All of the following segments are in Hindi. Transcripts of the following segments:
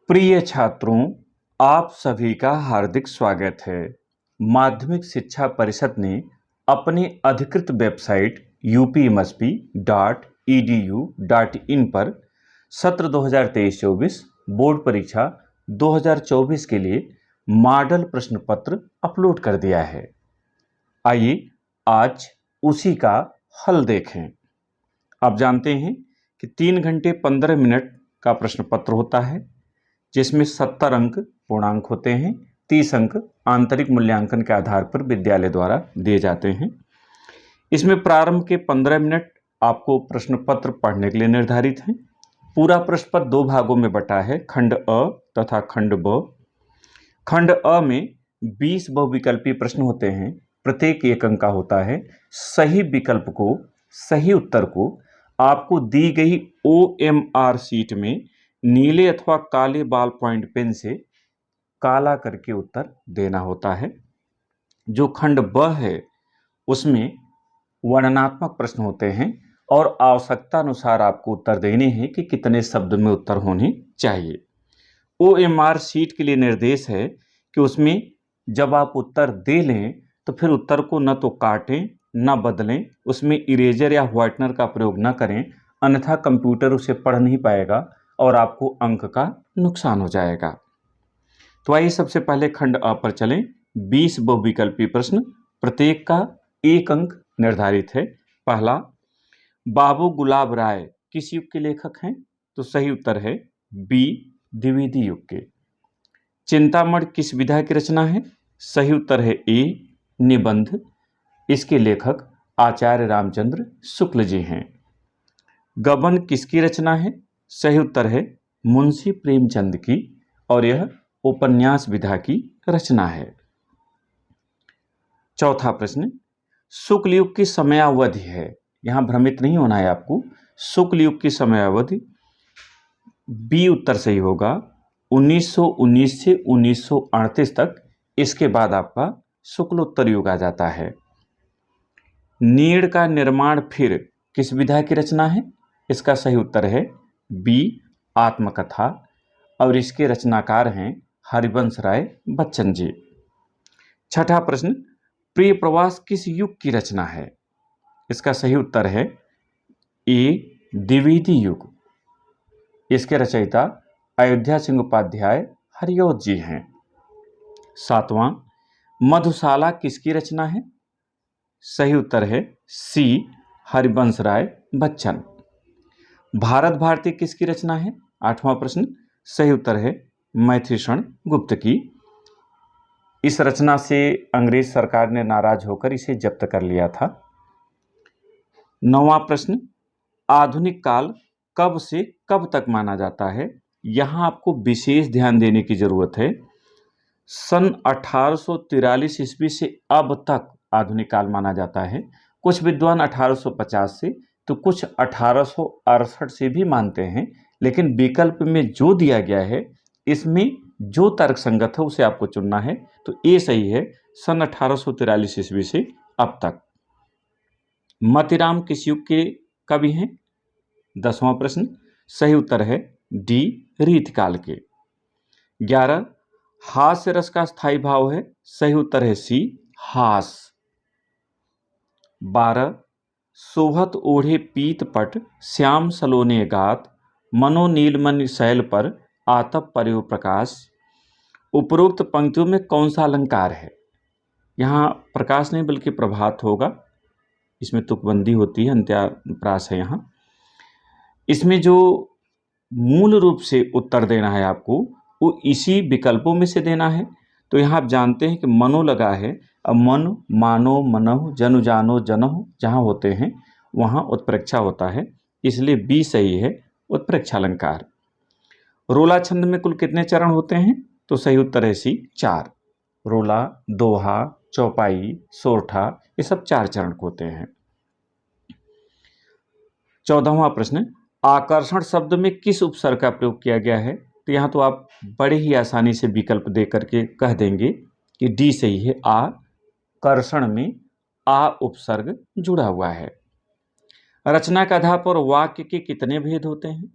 प्रिय छात्रों, आप सभी का हार्दिक स्वागत है। माध्यमिक शिक्षा परिषद ने अपनी अधिकृत वेबसाइट upmsp.edu.in पर सत्र 2023-24 बोर्ड परीक्षा 2024 के लिए मॉडल प्रश्न पत्र अपलोड कर दिया है। आइए आज उसी का हल देखें। आप जानते हैं कि 3 घंटे 15 मिनट का प्रश्न पत्र होता है, जिसमें 70 अंक पूर्णांक होते हैं, 30 अंक आंतरिक मूल्यांकन के आधार पर विद्यालय द्वारा दिए जाते हैं। इसमें प्रारंभ के 15 मिनट आपको प्रश्न पत्र पढ़ने के लिए निर्धारित हैं। पूरा प्रश्न पत्र 2 भागों में बटा है, खंड अ तथा खंड ब। खंड अ में 20 बहुविकल्पीय प्रश्न होते हैं, प्रत्येक 1 अंक का होता है। सही विकल्प को, सही उत्तर को आपको दी गई OMR शीट में नीले अथवा काले बॉल पॉइंट पेन से काला करके उत्तर देना होता है। जो खंड ब है उसमें वर्णनात्मक प्रश्न होते हैं और आवश्यकता अनुसार आपको उत्तर देने हैं कि कितने शब्द में उत्तर होने चाहिए। OMR शीट के लिए निर्देश है कि उसमें जब आप उत्तर दे लें तो फिर उत्तर को न तो काटें न बदलें, उसमें इरेजर या व्हाइटनर का प्रयोग न करें, अन्यथा कंप्यूटर उसे पढ़ नहीं पाएगा और आपको अंक का नुकसान हो जाएगा। तो आइए सबसे पहले खंड अ पर चलें। 20 बहुविकल्पीय प्रश्न, प्रत्येक का 1 अंक निर्धारित है। पहला, बाबू गुलाब राय किस युग के लेखक हैं? तो सही उत्तर है बी, द्विवेदी युग के। चिंतामण किस विधा की रचना है? सही उत्तर है ए, निबंध। इसके लेखक आचार्य रामचंद्र शुक्ल जी हैं। गबन किसकी रचना है? सही उत्तर है मुंशी प्रेमचंद की और यह उपन्यास विधा की रचना है। चौथा प्रश्न, शुक्ल युग की समयावधि है, यहां भ्रमित नहीं होना है आपको। शुक्ल युग की समयावधि बी उत्तर सही होगा, 1919 से 1938 तक। इसके बाद आपका शुक्लोत्तर युग आ जाता है। नीड़ का निर्माण फिर किस विधा की रचना है? इसका सही उत्तर है बी, आत्मकथा और इसके रचनाकार हैं हरिवंश राय बच्चन जी। छठा प्रश्न, प्रिय प्रवास किस युग की रचना है? इसका सही उत्तर है ए, द्विवेदी युग। इसके रचयिता अयोध्या सिंह उपाध्याय हरिऔध जी हैं। सातवां, मधुशाला किसकी रचना है? सही उत्तर है सी, हरिवंश राय बच्चन। भारत भारती किसकी रचना है? आठवां प्रश्न, सही उत्तर है मैथिषण गुप्त की। इस रचना से अंग्रेज सरकार ने नाराज होकर इसे जब्त कर लिया था। नौवां प्रश्न, आधुनिक काल कब से कब तक माना जाता है? यहां आपको विशेष ध्यान देने की जरूरत है। सन 1843 ईस्वी से अब तक आधुनिक काल माना जाता है। कुछ विद्वान 1850 से तो कुछ 1868 से भी मानते हैं, लेकिन विकल्प में जो दिया गया है इसमें जो तर्क संगत है उसे आपको चुनना है। तो ए सही है, सन 1843 ईस्वी से अब तक। मतीराम किस युग के कवि हैं? 10वां प्रश्न, सही उत्तर है डी, रीतकाल के। 11, हास्य रस का स्थायी भाव है? सही उत्तर है सी, हास। 12, शोभत ओढ़े पीत पट श्याम सलोने गात मनो नीलमणि शैल पर आतप पर्यो प्रकाश। उपरोक्त पंक्तियों में कौन सा अलंकार है? यहाँ प्रकाश नहीं बल्कि प्रभात होगा, इसमें तुकबंदी होती है, अंत्याप्रास है यहाँ। इसमें जो मूल रूप से उत्तर देना है आपको वो इसी विकल्पों में से देना है। तो यहाँ आप जानते हैं कि मनो लगा है, अब मन, मानो, मनहु, जनु, जानो, जनहु जहाँ होते हैं वहाँ उत्प्रेक्षा होता है, इसलिए बी सही है, उत्प्रेक्षा अलंकार। रोला छंद में कुल कितने चरण होते हैं? तो सही उत्तर है सी, 4। रोला, दोहा, चौपाई, सोरठा ये सब 4 चरण होते हैं। 14वां प्रश्न, आकर्षण शब्द में किस उपसर्ग का प्रयोग किया गया है? तो यहाँ तो आप बड़े ही आसानी से विकल्प दे करके कह देंगे कि डी सही है, आकर्षण में आ उपसर्ग जुड़ा हुआ है। रचना के आधार पर वाक्य के कितने भेद होते हैं?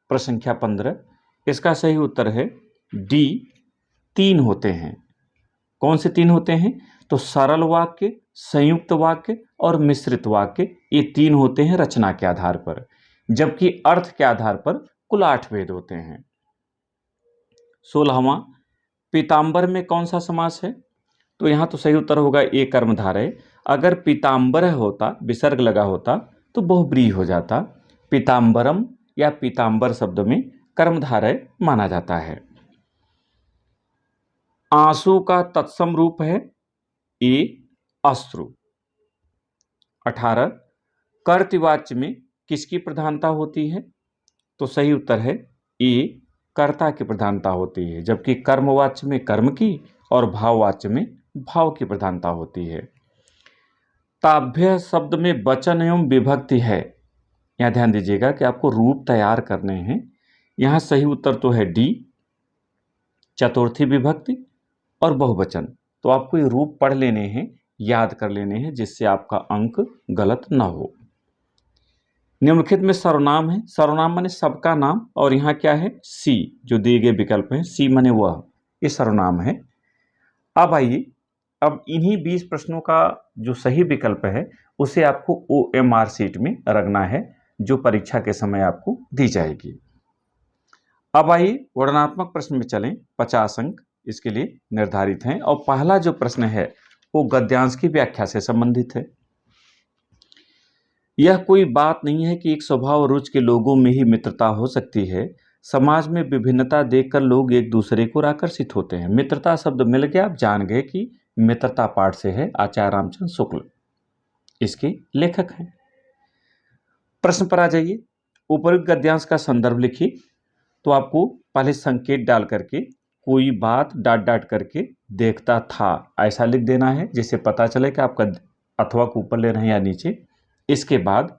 प्रश्न संख्या 15, इसका सही उत्तर है डी, 3 होते हैं। कौन से 3 होते हैं? तो सरल वाक्य, संयुक्त वाक्य और मिश्रित वाक्य, ये 3 होते हैं रचना के आधार पर, जबकि अर्थ के आधार पर कुल 8 भेद होते हैं। 16वां, पीतांबर में कौन सा समास है? तो यहां तो सही उत्तर होगा ए, कर्मधारय। अगर पीतांबर होता, विसर्ग लगा होता, तो बहुब्रीहि हो जाता। पीतांबरम या पीतांबर शब्द में कर्मधारय माना जाता है। आंसू का तत्सम रूप है ए, अश्रु। 18, कर्तृवाच्य में किसकी प्रधानता होती है? तो सही उत्तर है ए, कर्ता की प्रधानता होती है, जबकि कर्मवाच्य में कर्म की और भाववाच्य में भाव की प्रधानता होती है। ताभ्य शब्द में वचन एवं विभक्ति है। यहां ध्यान दीजिएगा कि आपको रूप तैयार करने हैं। यहां सही उत्तर तो है डी, चतुर्थी विभक्ति और बहुवचन। तो आपको ये रूप पढ़ लेने हैं, याद कर लेने हैं, जिससे आपका अंक गलत ना हो। निम्नलिखित में सर्वनाम है। सर्वनाम माने सबका नाम, और यहाँ क्या है? सी, जो दिए गए विकल्प हैं, सी माने वह, ये सर्वनाम है। अब आइए, अब इन्हीं 20 प्रश्नों का जो सही विकल्प है उसे आपको OMR शीट में रखना है, जो परीक्षा के समय आपको दी जाएगी। अब आइए वर्णनात्मक प्रश्न में चलें। 50 अंक इसके लिए निर्धारित हैं, और पहला जो प्रश्न है वो गद्यांश की व्याख्या से संबंधित है। यह कोई बात नहीं है कि एक स्वभाव और रुचि के लोगों में ही मित्रता हो सकती है। समाज में विभिन्नता देखकर लोग एक दूसरे को आकर्षित होते हैं। मित्रता शब्द मिल गया, आप जान गए कि मित्रता पाठ से है, आचार्य रामचंद्र शुक्ल इसके लेखक हैं। प्रश्न पर आ जाइए। उपयुक्त गद्यांश का संदर्भ लिखिए। तो आपको पहले संकेत डाल करके कोई बात डाट डाट करके देखता था ऐसा लिख देना है, जिससे पता चले कि आपका अथवा को ऊपर ले रहे हैं या नीचे। इसके बाद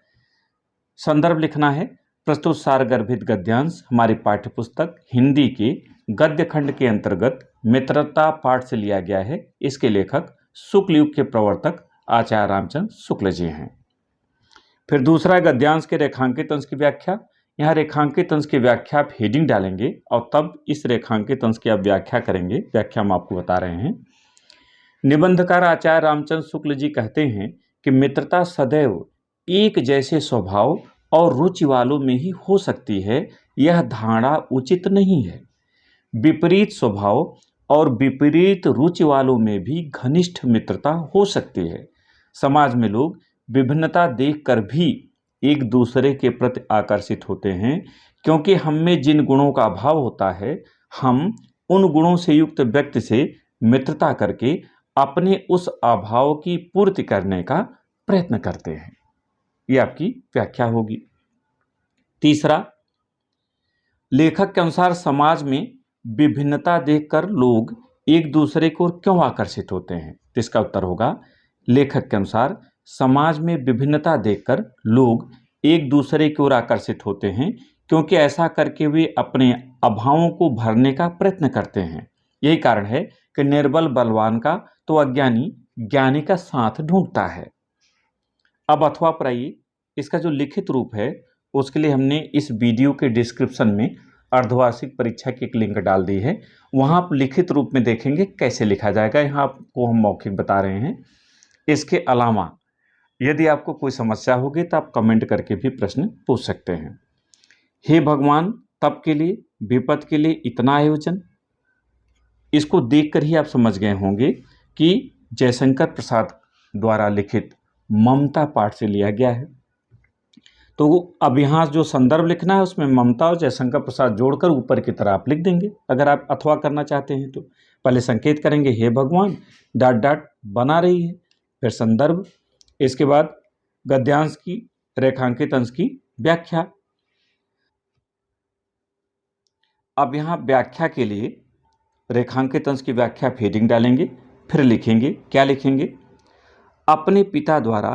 संदर्भ लिखना है। प्रस्तुत सारगर्भित गद्यांश हमारी पाठ्यपुस्तक हिंदी के गद्य खंड के अंतर्गत मित्रता पाठ से लिया गया है। इसके लेखक शुक्ल युग के प्रवर्तक आचार्य रामचंद्र शुक्ल जी हैं। फिर दूसरा, गद्यांश के रेखांकित अंश की व्याख्या। यहाँ रेखांकित अंश की व्याख्या आप हेडिंग डालेंगे और तब इस रेखांकित अंश की आप व्याख्या करेंगे। व्याख्या हम आपको बता रहे हैं। निबंधकार आचार्य रामचंद्र शुक्ल जी कहते हैं कि मित्रता सदैव एक जैसे स्वभाव और रुचि वालों में ही हो सकती है, यह धारणा उचित नहीं है। विपरीत स्वभाव और विपरीत रुचि वालों में भी घनिष्ठ मित्रता हो सकती है। समाज में लोग विभिन्नता देखकर भी एक दूसरे के प्रति आकर्षित होते हैं, क्योंकि हम में जिन गुणों का अभाव होता है, हम उन गुणों से युक्त व्यक्ति से मित्रता करके अपने उस अभाव की पूर्ति करने का प्रयत्न करते हैं। यह आपकी व्याख्या होगी। तीसरा, लेखक के अनुसार समाज में विभिन्नता देखकर लोग एक दूसरे को क्यों आकर्षित होते हैं? तो इसका उत्तर होगा, लेखक के अनुसार समाज में विभिन्नता देखकर लोग एक दूसरे की ओर आकर्षित होते हैं, क्योंकि ऐसा करके वे अपने अभावों को भरने का प्रयत्न करते हैं। यही कारण है कि निर्बल बलवान का तो अज्ञानी ज्ञानी का साथ ढूंढता है। अब अथवा पर आइए। इसका जो लिखित रूप है उसके लिए हमने इस वीडियो के डिस्क्रिप्शन में अर्धवार्षिक परीक्षा की एक लिंक डाल दी है, वहाँ आप लिखित रूप में देखेंगे कैसे लिखा जाएगा। यहाँ आपको हम मौखिक बता रहे हैं। इसके अलावा यदि आपको कोई समस्या होगी तो आप कमेंट करके भी प्रश्न पूछ सकते हैं। हे भगवान, तप के लिए, विपत के लिए इतना आयोजन, इसको देखकर ही आप समझ गए होंगे कि जयशंकर प्रसाद द्वारा लिखित ममता पाठ से लिया गया है। तो अब यहाँ जो संदर्भ लिखना है उसमें ममता और जयशंकर प्रसाद जोड़कर ऊपर की तरह आप लिख देंगे। अगर आप अथवा करना चाहते हैं तो पहले संकेत करेंगे हे भगवान, डाट डाट बना रही है, फिर संदर्भ, इसके बाद गद्यांश की रेखांकित अंश की व्याख्या। अब यहाँ व्याख्या के लिए रेखांकित अंश की व्याख्या हेडिंग डालेंगे, फिर लिखेंगे, क्या लिखेंगे? अपने पिता द्वारा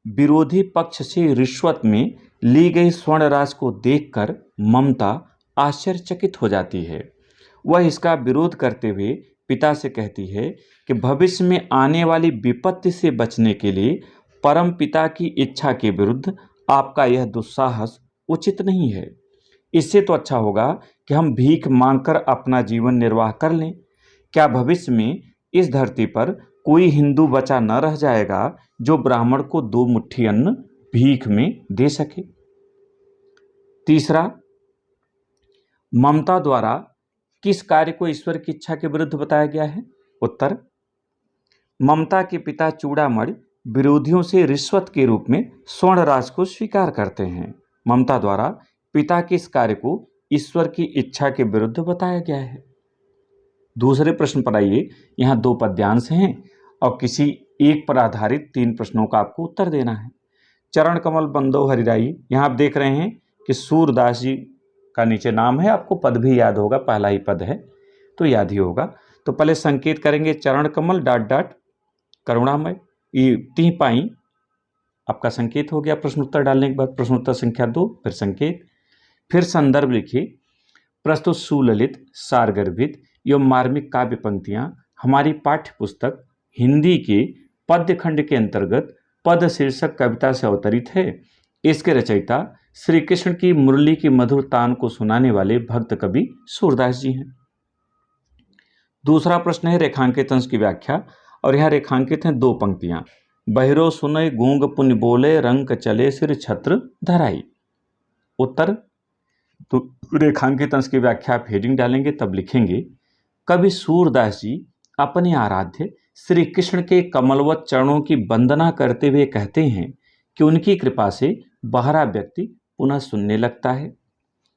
विरोधी पक्ष से रिश्वत में ली गई स्वर्ण राशि को देखकर ममता आश्चर्यचकित हो जाती है। वह इसका विरोध करते हुए पिता से कहती है कि भविष्य में आने वाली विपत्ति से बचने के लिए परम पिता की इच्छा के विरुद्ध आपका यह दुस्साहस उचित नहीं है। इससे तो अच्छा होगा कि हम भीख मांगकर अपना जीवन निर्वाह कर लें? क्या भविष्य में इस धरती पर कोई हिंदू बचा न रह जाएगा जो ब्राह्मण को 2 मुट्ठी अन्न भीख में दे सके? तीसरा, ममता द्वारा किस कार्य को ईश्वर की इच्छा के विरुद्ध बताया गया है? उत्तर, ममता के पिता चूड़ामणि विरोधियों से रिश्वत के रूप में स्वर्ण राज को स्वीकार करते हैं। ममता द्वारा पिता के इस कार्य को ईश्वर की इच्छा के विरुद्ध बताया गया है। दूसरे प्रश्न पर आइए। यहाँ 2 पद्यांश हैं और किसी एक पर आधारित 3 प्रश्नों का आपको उत्तर देना है। चरण कमल बंदो हरिराई, यहाँ आप देख रहे हैं कि सूरदास जी का नीचे नाम है, आपको पद भी याद होगा, पहला ही पद है तो याद ही होगा। तो पहले संकेत करेंगे चरण कमल डॉट डॉट करुणामय, ये 3 पाई आपका संकेत हो गया प्रश्न उत्तर डालने के बाद। प्रश्न उत्तर संख्या 2, फिर संकेत, फिर संदर्भ लिखिए। प्रस्तुत सुललित सारगर्भित एवं मार्मिक काव्य पंक्तियां हमारी पाठ्य पुस्तक हिंदी के पद्य खंड के अंतर्गत पद शीर्षक कविता से अवतरित है। इसके रचयिता श्री कृष्ण की मुरली की मधुर तान को सुनाने वाले भक्त कवि सूरदास जी हैं। दूसरा प्रश्न है रेखांकित अंश की व्याख्या, और यहाँ रेखांकित हैं 2 पंक्तियां। बहिरो सुनय गूंग पुण्य बोले, रंक चले सिर छत्र धराई। उत्तर, तो रेखांकित अंश की व्याख्या आप हेडिंग डालेंगे तब लिखेंगे, कवि सूरदास जी अपने आराध्य श्री कृष्ण के कमलवत चरणों की वंदना करते हुए कहते हैं कि उनकी कृपा से बहरा व्यक्ति पुनः सुनने लगता है,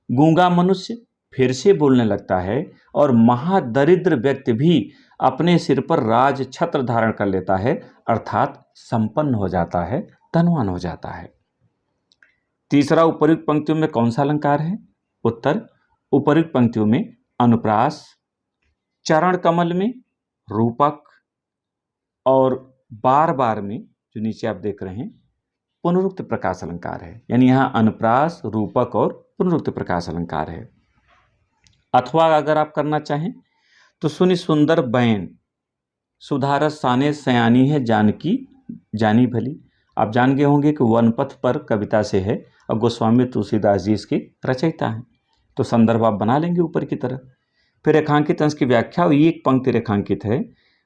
गूंगा मनुष्य फिर से बोलने लगता है और महादरिद्र व्यक्ति भी अपने सिर पर राज छत्र धारण कर लेता है, अर्थात संपन्न हो जाता है, धनवान हो जाता है। तीसरा, उपर्युक्त पंक्तियों में कौन सा अलंकार है? उत्तर, उपर्युक्त पंक्तियों में अनुप्रास, चरण कमल में रूपक और बार बार में जो नीचे आप देख रहे हैं पुनरुक्त प्रकाश अलंकार है। यानी यहाँ अनुप्रास, रूपक और पुनरुक्त प्रकाश अलंकार है। अथवा अगर आप करना चाहें तो सुनि सुंदर बैन, सुधारस साने सयानी है जानकी जानी भली। आप जान गए होंगे कि वनपथ पर कविता से है और गोस्वामी तुलसीदास जी इसके रचयिता हैं, तो संदर्भ आप बना लेंगे ऊपर की तरह। फिर रेखांकित अंश की व्याख्या, एक पंक्ति रेखांकित है,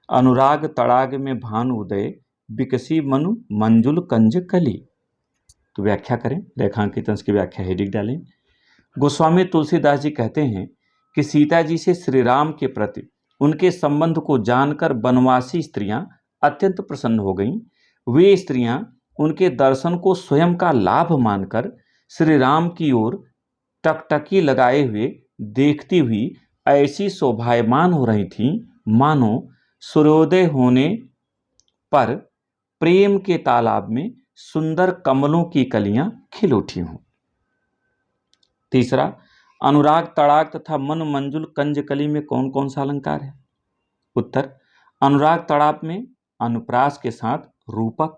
अनुराग तड़ाग में भानु उदय, बिकसी मनु मंजुल कंज कली। तो व्याख्या करें, रेखांकित अंश की व्याख्या हेडिंग डालें। गोस्वामी तुलसीदास जी कहते हैं कि सीता जी से श्री राम के प्रति उनके संबंध को जानकर बनवासी स्त्रियां अत्यंत प्रसन्न हो गईं। वे स्त्रियां उनके दर्शन को स्वयं का लाभ मानकर श्री राम की ओर टकटकी लगाए हुए देखती हुई ऐसी शोभायमान हो रही थीं मानो सूर्योदय होने पर प्रेम के तालाब में सुंदर कमलों की कलियां खिल उठी हों। तीसरा, अनुराग तड़ाग तथा मन मंजुल कंजकली में कौन कौन सा अलंकार है? उत्तर, अनुराग तड़ाग में अनुप्रास के साथ रूपक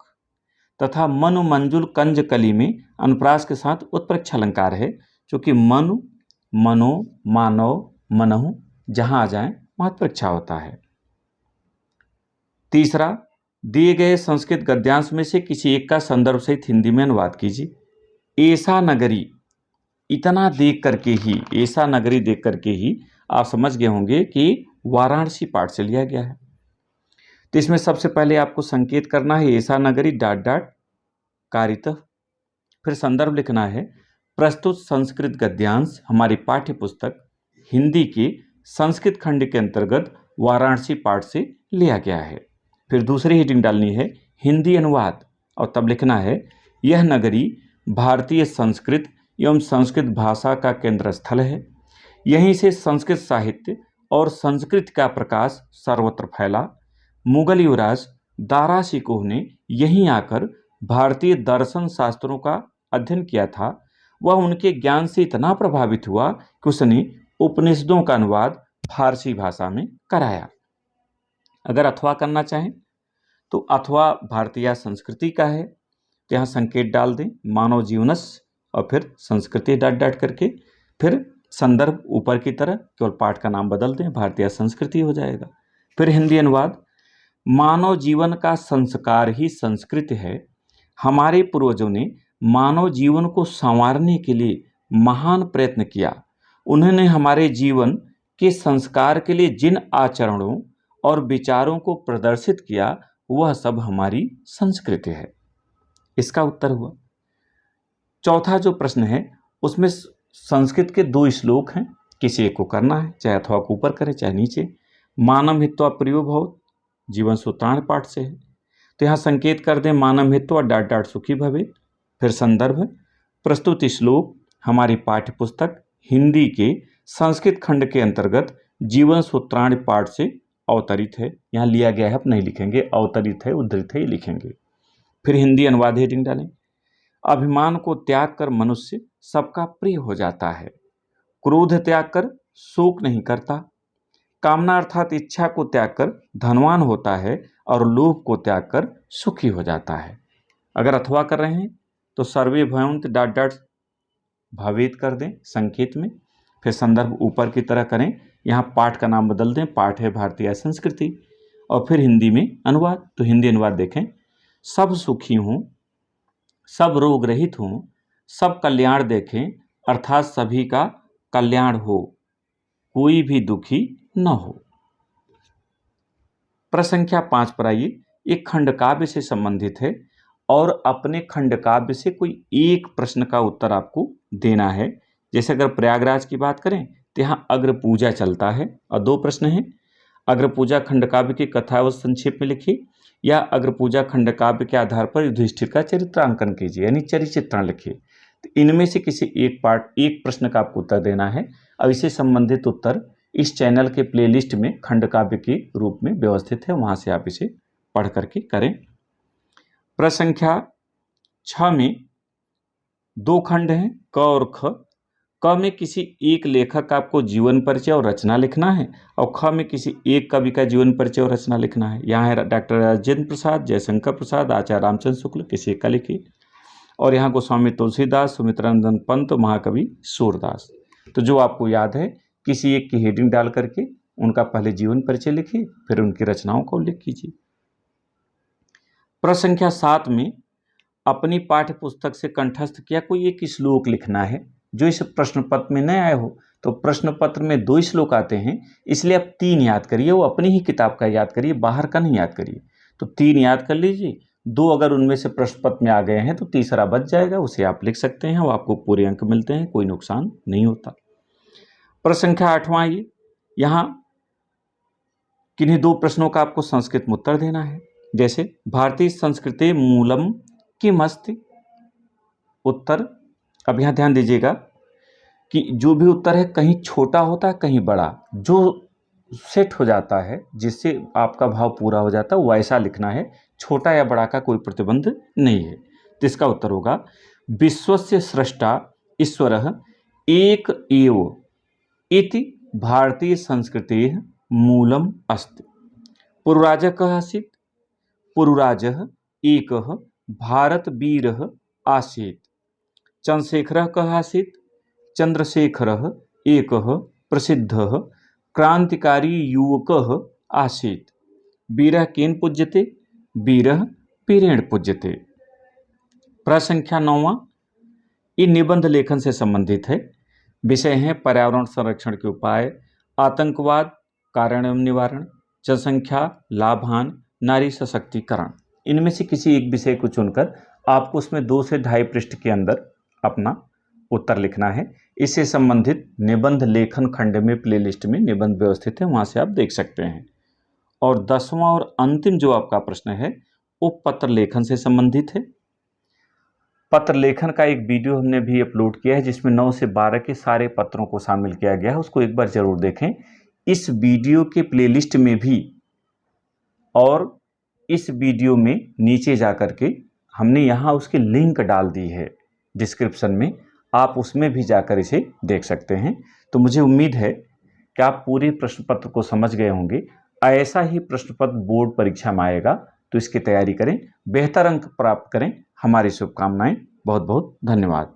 तथा मनु मंजुल कंजकली में अनुप्रास के साथ उत्प्रेक्ष अलंकार है, जो कि मनु, मनो, मानव, मनहु जहां आ जाए वहां उत्प्रेक्षा होता है। तीसरा, दिए गए संस्कृत गद्यांश में से किसी एक का संदर्भ सहित हिंदी में अनुवाद कीजिए। ऐसा नगरी, इतना देख करके ही, ऐसा नगरी देख करके ही आप समझ गए होंगे कि वाराणसी पाठ से लिया गया है। तो इसमें सबसे पहले आपको संकेत करना है ऐसा नगरी डॉट डॉट कारित, फिर संदर्भ लिखना है प्रस्तुत संस्कृत गद्यांश हमारी पाठ्य पुस्तक हिंदी के संस्कृत खंड के अंतर्गत वाराणसी पाठ से लिया गया है। फिर दूसरी हेडिंग डालनी है हिंदी अनुवाद, और तब लिखना है यह नगरी भारतीय संस्कृत एवं संस्कृत भाषा का केंद्र स्थल है। यहीं से संस्कृत साहित्य और संस्कृत का प्रकाश सर्वत्र फैला। मुगल युवराज दारा शिकोह ने यहीं आकर भारतीय दर्शन शास्त्रों का अध्ययन किया था। वह उनके ज्ञान से इतना प्रभावित हुआ कि उसने उपनिषदों का अनुवाद फारसी भाषा में कराया। अगर अथवा करना चाहें तो अथवा भारतीय संस्कृति का है, तो यहाँ संकेत डाल दें मानव जीवनस और फिर संस्कृति डॉट डॉट करके, फिर संदर्भ ऊपर की तरह, केवल पाठ का नाम बदल दें, भारतीय संस्कृति हो जाएगा। फिर हिंदी अनुवाद, मानव जीवन का संस्कार ही संस्कृति है। हमारे पूर्वजों ने मानव जीवन को संवारने के लिए महान प्रयत्न किया। उन्होंने हमारे जीवन के संस्कार के लिए जिन आचरणों और विचारों को प्रदर्शित किया वह सब हमारी संस्कृति है। इसका उत्तर हुआ। चौथा जो प्रश्न है उसमें संस्कृत के 2 श्लोक हैं, किसी एक को करना है, चाहे अथवा को ऊपर करें चाहे नीचे। मानम हित्वा प्रियो भव जीवन सूत्राण पाठ से है, तो यहाँ संकेत कर दें मानम हित्वा डाट डाट सुखी भवेत्। फिर संदर्भ प्रस्तुत श्लोक हमारी पाठ्य पुस्तक हिंदी के संस्कृत खंड के अंतर्गत जीवन सूत्राण पाठ से अवतरित है। यहाँ लिया गया है, आप नहीं लिखेंगे, अवतरित है, उद्धृत है, ये लिखेंगे। फिर हिंदी अनुवाद हेडिंग डालें। अभिमान को त्याग कर मनुष्य सबका प्रिय हो जाता है, क्रोध त्याग कर शोक नहीं करता, कामना अर्थात इच्छा को त्याग कर धनवान होता है और लोभ को त्याग कर सुखी हो जाता है। अगर अथवा कर रहे हैं तो सर्वे भयंत डाट डाट भावित कर दें संकेत में। फिर संदर्भ ऊपर की तरह करें, यहाँ पाठ का नाम बदल दें, पाठ है भारतीय संस्कृति, और फिर हिंदी में अनुवाद। तो हिंदी अनुवाद देखें, सब सुखी हों, सब रोग रहित हों, सब कल्याण देखें, अर्थात सभी का कल्याण हो, कोई भी दुखी न हो। प्रश्न संख्या 5 पर आइए। एक खंडकाव्य से संबंधित है और अपने खंडकाव्य से कोई एक प्रश्न का उत्तर आपको देना है। जैसे अगर प्रयागराज की बात करें तो यहाँ अग्र पूजा चलता है और 2 प्रश्न हैं। अग्र पूजा खंडकाव्य की कथा व संक्षेप में लिखिए, या अग्र पूजा खंडकाव्य के आधार पर युधिष्ठिर का चरित्रांकन कीजिए, यानी चरिचित्रण लिखिए। तो इनमें से किसी एक प्रश्न का आपको उत्तर देना है। अब इससे संबंधित उत्तर इस चैनल के प्लेलिस्ट में खंडकाव्य के रूप में व्यवस्थित है, वहां से आप इसे पढ़ करके करें। प्रश्न संख्या 6 में 2 खंड हैं, क और ख। क में किसी एक लेखक का आपको जीवन परिचय और रचना लिखना है, और ख में किसी एक कवि का जीवन परिचय और रचना लिखना है। यहाँ है डॉक्टर राजेंद्र प्रसाद, जयशंकर प्रसाद, आचार्य रामचंद्र शुक्ल, किसी एक का लिखिए। और यहाँ गोस्वामी तुलसीदास, सुमित्रानंद पंत, महाकवि सूरदास। तो जो आपको याद है किसी एक की हेडिंग डाल करके उनका पहले जीवन परिचय लिखिए, फिर उनकी रचनाओं का उल्लेख कीजिए। प्रश्न संख्या 7 में अपनी पाठ्य पुस्तक से कंठस्थ किया कोई एक श्लोक लिखना है जो इस प्रश्न पत्र में न आए हो। तो प्रश्न पत्र में 2 श्लोक आते हैं, इसलिए आप 3 याद करिए, वो अपनी ही किताब का याद करिए, बाहर का नहीं याद करिए। तो 3 याद कर लीजिए, 2 अगर उनमें से प्रश्न पत्र में आ गए हैं तो तीसरा बच जाएगा, उसे आप लिख सकते हैं, वो आपको पूरे अंक मिलते हैं, कोई नुकसान नहीं होता। प्रश्न संख्या 8वां ये, यहाँ किन्हीं 2 प्रश्नों का आपको संस्कृत में उत्तर देना है। जैसे भारतीय संस्कृति मूलम किम अस्ति। उत्तर, अब यहाँ ध्यान दीजिएगा कि जो भी उत्तर है कहीं छोटा होता है कहीं बड़ा, जो सेट हो जाता है जिससे आपका भाव पूरा हो जाता है वैसा लिखना है, छोटा या बड़ा का कोई प्रतिबंध नहीं है। तो इसका उत्तर होगा विश्वस्य स्रष्टा ईश्वरः एक एव इति भारतीय संस्कृतेः मूलम अस्ति। पुरुराजः कः आसीत्? पुरुराजः एकः भारतवीरः आसीत्। चंद्रशेखरः कः आसीत्? चंद्रशेखरः एकः प्रसिद्धः क्रांतिकारी युवकः आसीत्। वीरः केन पूज्यते? वीरः वीरेण पूज्यते। प्रश्न संख्या 9वां, ये निबंध लेखन से संबंधित है। विषय हैं पर्यावरण संरक्षण के उपाय, आतंकवाद कारण एवं निवारण, जनसंख्या, लाभान, नारी सशक्तिकरण। इनमें से किसी एक विषय को चुनकर आपको उसमें 2 से 2.5 पृष्ठ के अंदर अपना उत्तर लिखना है। इससे संबंधित निबंध लेखन खंड में प्लेलिस्ट में निबंध व्यवस्थित है, वहां से आप देख सकते हैं। और 10वां और अंतिम जो आपका प्रश्न है वो पत्र लेखन से संबंधित है। पत्र लेखन का एक वीडियो हमने भी अपलोड किया है जिसमें 9 से 12 के सारे पत्रों को शामिल किया गया है, उसको एक बार जरूर देखें। इस वीडियो के प्लेलिस्ट में भी और इस वीडियो में नीचे जाकर के हमने यहाँ उसकी लिंक डाल दी है डिस्क्रिप्शन में, आप उसमें भी जाकर इसे देख सकते हैं। तो मुझे उम्मीद है कि आप पूरे प्रश्न पत्र को समझ गए होंगे। ऐसा ही प्रश्न पत्र बोर्ड परीक्षा में आएगा, तो इसकी तैयारी करें, बेहतर अंक प्राप्त करें। हमारी शुभकामनाएं। बहुत बहुत धन्यवाद।